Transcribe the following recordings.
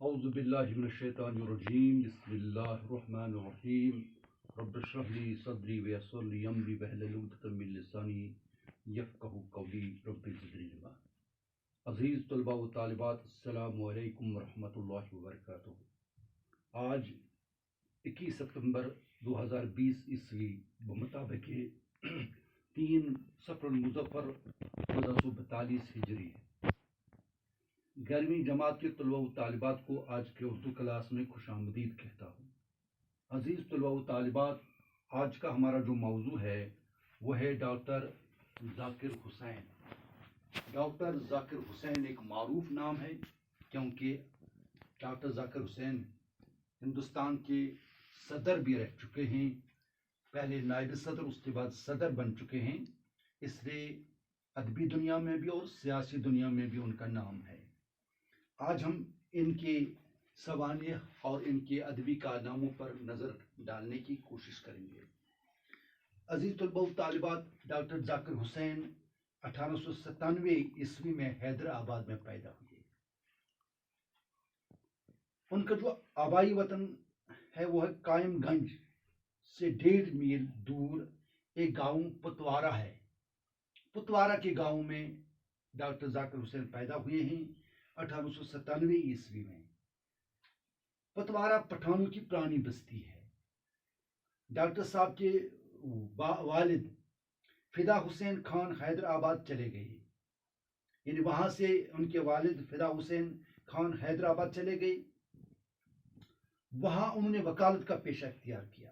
اعوذ باللہ من الشیطان الرجیم بسم اللہ الرحمن الرحیم رب اشرح لی صدری ویسر لی امری واحلل عقدۃ من لسانی یفقہوا قولی رب زدنی علما۔ عزیز طلباء و طالبات، السلام علیکم ورحمۃ اللہ وبرکاتہ۔ آج 21 ستمبر 2020 عیسوی بمطابق 3 صفر المظفر 1442 ہجری ہے۔ 11ویں جماعت کے طلباء و طالبات کو آج کے اردو کلاس میں خوش آمدید کہتا ہوں۔ عزیز طلباء و طالبات، آج کا ہمارا جو موضوع ہے وہ ہے ڈاکٹر ذاکر حسین۔ ڈاکٹر ذاکر حسین ایک معروف نام ہے، کیونکہ ڈاکٹر ذاکر حسین ہندوستان کے صدر بھی رہ چکے ہیں، پہلے نائب صدر، اس کے بعد صدر بن چکے ہیں، اس لیے ادبی دنیا میں بھی اور سیاسی دنیا میں بھی ان کا نام ہے۔ آج ہم ان کے سوانح اور ان کے ادبی کارناموں پر نظر ڈالنے کی کوشش کریں گے۔ عزیز طلباء و طالبات، ڈاکٹر ذاکر حسین 1897 عیسوی میں حیدرآباد میں پیدا ہوئے۔ ان کا جو آبائی وطن ہے وہ ہے قائم گنج سے 1.5 میل دور ایک گاؤں پتوارا ہے۔ پتوارا کے گاؤں میں ڈاکٹر ذاکر حسین پیدا ہوئے ہیں 1897 عیسوی میں۔ پتوارا پٹھانوں کی پرانی بستی ہے۔ ڈاکٹر صاحب کے والد فدا حسین خان حیدرآباد چلے گئے، یعنی وہاں سے ان کے والد فدا حسین خان حیدرآباد چلے گئے۔ وہاں انہوں نے وکالت کا پیشہ اختیار کیا،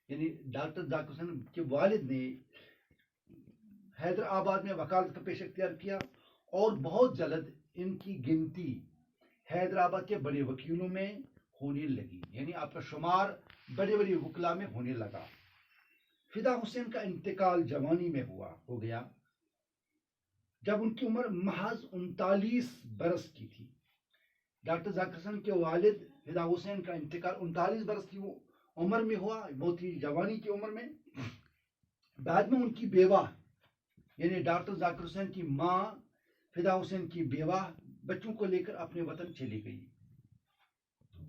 یعنی ڈاکٹر ذاکر حسین کے والد نے حیدرآباد میں وکالت کا پیشہ اختیار کیا، اور بہت جلد ان کی گنتی حیدرآباد کے بڑے وکیلوں میں ہونے لگی، یعنی آپ کا شمار بڑے بڑے وکلا میں ہونے لگا۔ فدا حسین کا انتقال جوانی میں ہو گیا، جب ان کی عمر محض 39 برس کی تھی۔ ڈاکٹر ذاکر حسین کے والد فدا حسین کا انتقال 39 برس کی وہ عمر میں ہوا، بہت ہی جوانی کی عمر میں۔ بعد میں ان کی بیوہ، یعنی ڈاکٹر ذاکر حسین کی ماں فدا حسین کی بیوہ بچوں کو لے کر اپنے وطن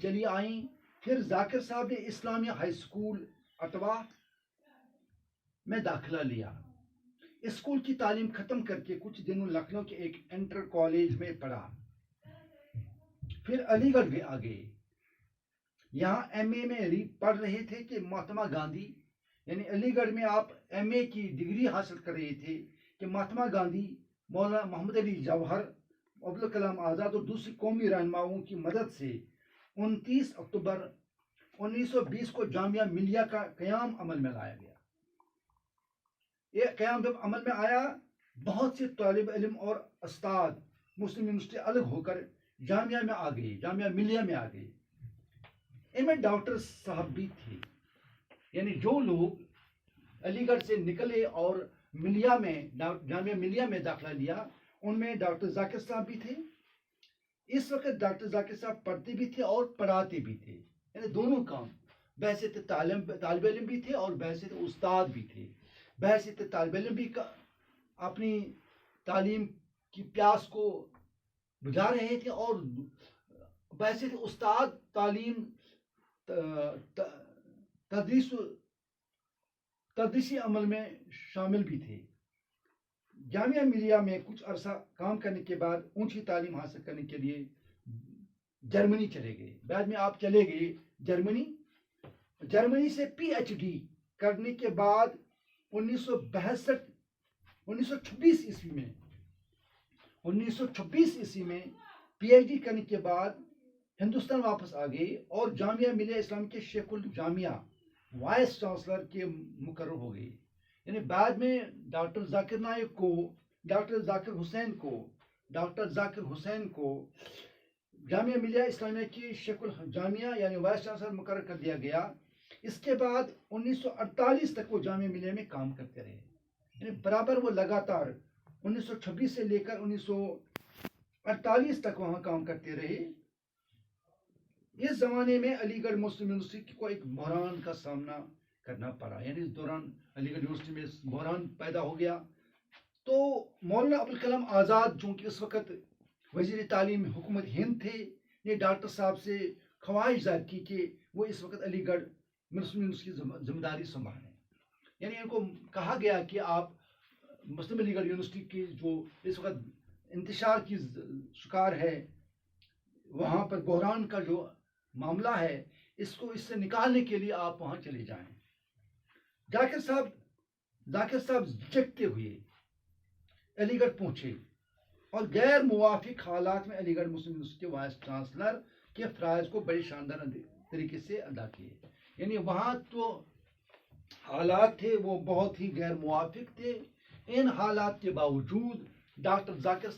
چلی آئیں۔ پھر ذاکر صاحب نے اسلامیہ ہائی سکول اٹوا میں داخلہ لیا۔ اسکول کی تعلیم ختم کر کے کچھ دنوں لکھنؤ کے ایک انٹر کالج میں پڑھا، پھر علی گڑھ آ گئے۔ یہاں ایم اے میں پڑھ رہے تھے کہ مہاتما گاندھی، یعنی علی گڑھ میں آپ ایم اے کی ڈگری حاصل کر رہے تھے کہ مہاتما گاندھی، مولانا محمد علی جوہر، عبدالکلام آزاد اور دوسری قومی رہنماؤں کی مدد سے 29 اکتوبر 1920 کو جامعہ ملیہ کا قیام عمل میں لایا گیا۔ یہ قیام جب عمل میں آیا، بہت سے طالب علم اور استاد مسلم یونیورسٹی الگ ہو کر جامعہ میں آ گئے، جامعہ ملیہ میں آ گئے۔ ان میں ڈاکٹر صاحب بھی تھے، یعنی جو لوگ علی گڑھ سے نکلے اور جامعہ ملیہ میں داخلہ لیا، ان میں ڈاکٹر ذاکر صاحب بھی تھے۔ اس وقت ڈاکٹر ذاکر صاحب پڑھتے بھی تھے اور پڑھاتے بھی تھے، یعنی دونوں کام، بحیثیت طالب علم بھی تھے اور بحیثیت استاد بھی تھے۔ بحیثیت طالب علم بھی اپنی تعلیم کی پیاس کو بجھا رہے تھے، اور بحیثیت استاد تعلیم تدریسی عمل میں شامل بھی تھے۔ جامعہ ملیہ میں کچھ عرصہ کام کرنے کے بعد اونچی تعلیم حاصل کرنے کے لیے جرمنی چلے گئے۔ بعد میں آپ چلے گئے جرمنی سے پی ایچ ڈی کرنے کے بعد 1926 عیسوی میں پی ایچ ڈی کرنے کے بعد ہندوستان واپس آ گئے، اور جامعہ ملیہ اسلام کے شیخ الجامعہ وائس چانسلر کے مقرر ہو گئے۔ یعنی بعد میں ڈاکٹر ذاکر حسین کو جامعہ ملیہ اسلامیہ کی شیخ الجامعہ یعنی وائس چانسلر مقرر کر دیا گیا۔ اس کے بعد 1948 تک وہ جامعہ ملیہ میں کام کرتے رہے، یعنی برابر وہ لگاتار 1926 سے لے کر 1948 تک وہاں کام کرتے رہے۔ اس زمانے میں علی گڑھ مسلم یونیورسٹی کو ایک بحران کا سامنا کرنا پڑا، یعنی اس دوران علی گڑھ یونیورسٹی میں بحران پیدا ہو گیا۔ تو مولانا ابوالکلام آزاد، چونکہ اس وقت وزیر تعلیم حکومت ہند تھے، نے ڈاکٹر صاحب سے خواہش ظاہر کی کہ وہ اس وقت علی گڑھ مسلم یونیورسٹی کی ذمہ داری سنبھالیں. یعنی ان کو کہا گیا کہ آپ مسلم علی گڑھ یونیورسٹی کی جو اس وقت انتشار کی شکار ہے، وہاں پر بحران کا جو معاملہ ہے، اس سے نکالنے کے لیے آپ وہاں چلے جائیں. ذاکر صاحب جھجکتے ہوئے علی گڑھ پہنچے اور غیر موافق حالات میں علی گڑھ مسلم یونیورسٹی کے وائس چانسلر کے فرائض کو بڑے شاندار طریقے سے ادا کیے. یعنی وہاں تو حالات تھے وہ بہت ہی غیر موافق تھے. ان حالات کے باوجود ڈاکٹر ذاکر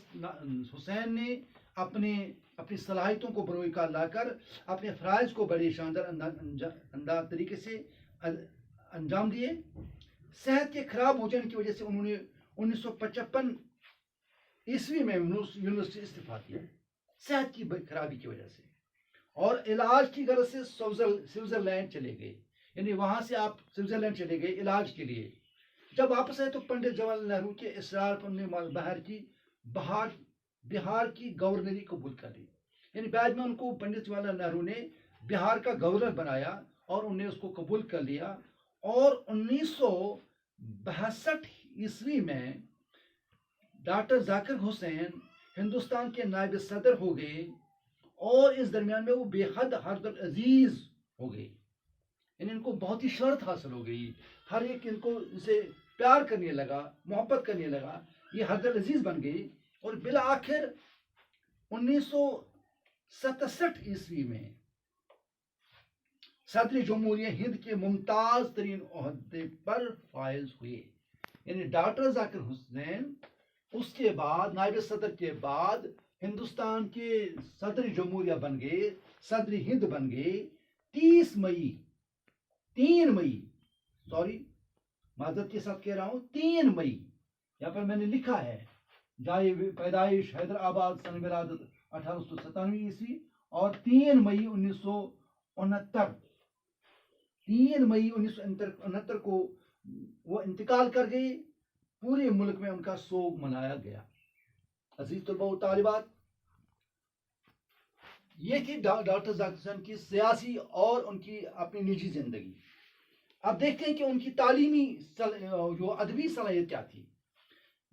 حسین نے اپنی صلاحیتوں کو بروئے کار لا کر اپنے فرائض کو بڑے شاندار انداز طریقے سے انجام دیے. صحت کے خراب ہو جانے کی وجہ سے انہوں نے 1955 عیسوی میں یونیورسٹی استعفیٰ کیا، صحت کی خرابی کی وجہ سے، اور علاج کی غرض سے سوئٹزرلینڈ چلے گئے. یعنی وہاں سے آپ سوئٹزرلینڈ چلے گئے علاج کے لیے. جب واپس آئے تو پنڈت جواہر لال نہرو کے اصرار پر انہوں نے بہار کی گورنری قبول کر لی. یعنی بعد میں ان کو پنڈت جواہر لال نہرو نے بہار کا گورنر بنایا اور انہوں نے اس کو قبول کر لیا. اور 1962 عیسوی میں ڈاکٹر ذاکر حسین ہندوستان کے نائب صدر ہو گئے اور اس درمیان میں وہ بے حد حرد العزیز ہو گئے. یعنی ان کو بہت ہی شہرت حاصل ہو گئی، ہر ایک ان کو ان سے پیار کرنے لگا، محبت کرنے لگا، یہ حرد العزیز بن گئی. اور بالآخر 1967 عیسوی میں صدر جمہوریہ ہند کے ممتاز ترین عہدے پر فائز ہوئے. یعنی ڈاکٹر ذاکر حسین اس کے بعد نائب صدر کے بعد ہندوستان کے صدر جمہوریہ بن گئے، صدر ہند بن گئے. 3 مئی معذرت کے ساتھ کہہ رہا ہوں 3 مئی، یہاں پر میں نے لکھا ہے جائے پیدائش حیدرآباد، سن ولادت 1897 عیسوی، اور 3 مئی 1969 کو وہ انتقال کر گئی. پورے ملک میں ان کا سوگ منایا گیا. عزیز طلباء و طالبات، یہ تھی ڈاکٹر ذاکر حسین کی سیاسی اور ان کی اپنی نجی زندگی. اب دیکھتے ہیں کہ ان کی تعلیمی جو ادبی صلاحیت کیا تھی.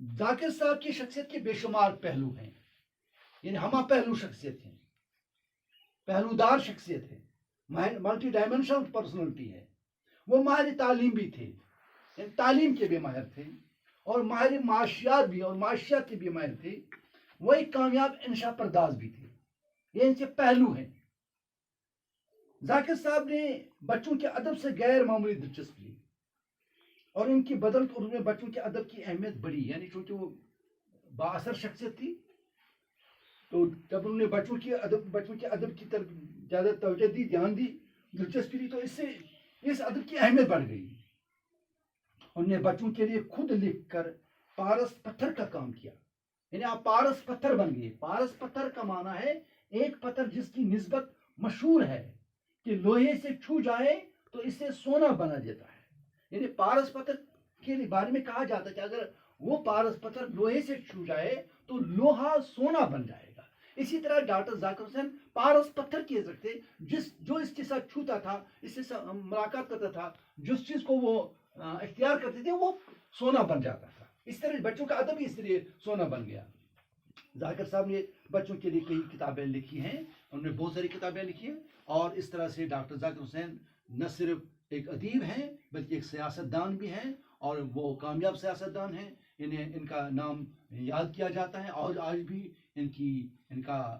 ذاکر صاحب کی شخصیت کے بے شمار پہلو ہیں، یعنی ہمہ پہلو شخصیت ہیں، پہلو دار شخصیت ہے، ملٹی ڈائمینشنل پرسنالٹی ہے. وہ ماہر تعلیم بھی تھے، یعنی تعلیم کے بھی ماہر تھے، اور ماہر معاشیات بھی اور معاشیات کے بھی ماہر تھے. وہ ایک کامیاب انشا پرداز بھی تھے. یہ ان کے پہلو ہیں. ذاکر صاحب نے بچوں کے ادب سے غیر معمولی دلچسپی لی، اور ان کی بدولت اردو میں بچوں کے ادب کی اہمیت بڑھی. یعنی چونکہ وہ با اثر شخصیت تھی تو جب انہوں نے بچوں کے ادب کی طرف زیادہ توجہ دی، دھیان دی، دلچسپی لی، تو اس سے اس ادب کی اہمیت بڑھ گئی. انہوں نے بچوں کے لیے خود لکھ کر پارس پتھر کا کام کیا. یعنی آپ پارس پتھر بن گئے. پارس پتھر کا معنی ہے ایک پتھر جس کی نسبت مشہور ہے کہ لوہے سے چھو جائے تو اس سے سونا بنا دیتا ہے. یعنی پارس پتھر کے بارے میں کہا جاتا ہے کہ اگر وہ پارس پتھر لوہے سے چھو جائے تو لوہا سونا بن جائے گا. اسی طرح ڈاکٹر ذاکر حسین پارس پتھر کہہ سکتے، جو اس کے ساتھ چھوتا تھا، اس سے ملاقات کرتا تھا، جس چیز کو وہ اختیار کرتے تھے، وہ سونا بن جاتا تھا. اس طرح بچوں کا ادب اس لیے سونا بن گیا. ذاکر صاحب نے بچوں کے لیے کئی کتابیں لکھی ہیں، انہوں نے بہت ساری کتابیں لکھی ہیں. اور اس طرح سے ڈاکٹر ذاکر حسین نہ صرف ایک ادیب ہیں بلکہ ایک سیاست دان بھی ہیں، اور وہ کامیاب سیاست دان ہیں. ان کا نام یاد کیا جاتا ہے اور آج بھی ان کا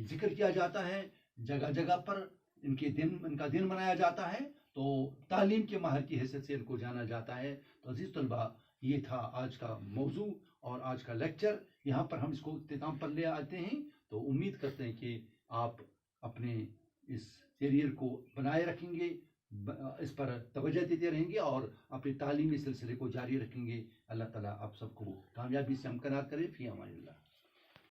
ذکر کیا جاتا ہے. جگہ جگہ پر ان کا دن منایا جاتا ہے. تو تعلیم کے ماہر کی حیثیت سے ان کو جانا جاتا ہے. تو عزیز طلباء، یہ تھا آج کا موضوع اور آج کا لیکچر. یہاں پر ہم اس کو اختتام پر لے آتے ہیں. تو امید کرتے ہیں کہ آپ اپنے اس کیریئر کو بنائے رکھیں گے، اس پر توجہ دیتے رہیں گے اور اپنے تعلیمی سلسلے کو جاری رکھیں گے. اللہ تعالیٰ آپ سب کو کامیابی سے ہمکنار کرے. فی امان اللہ.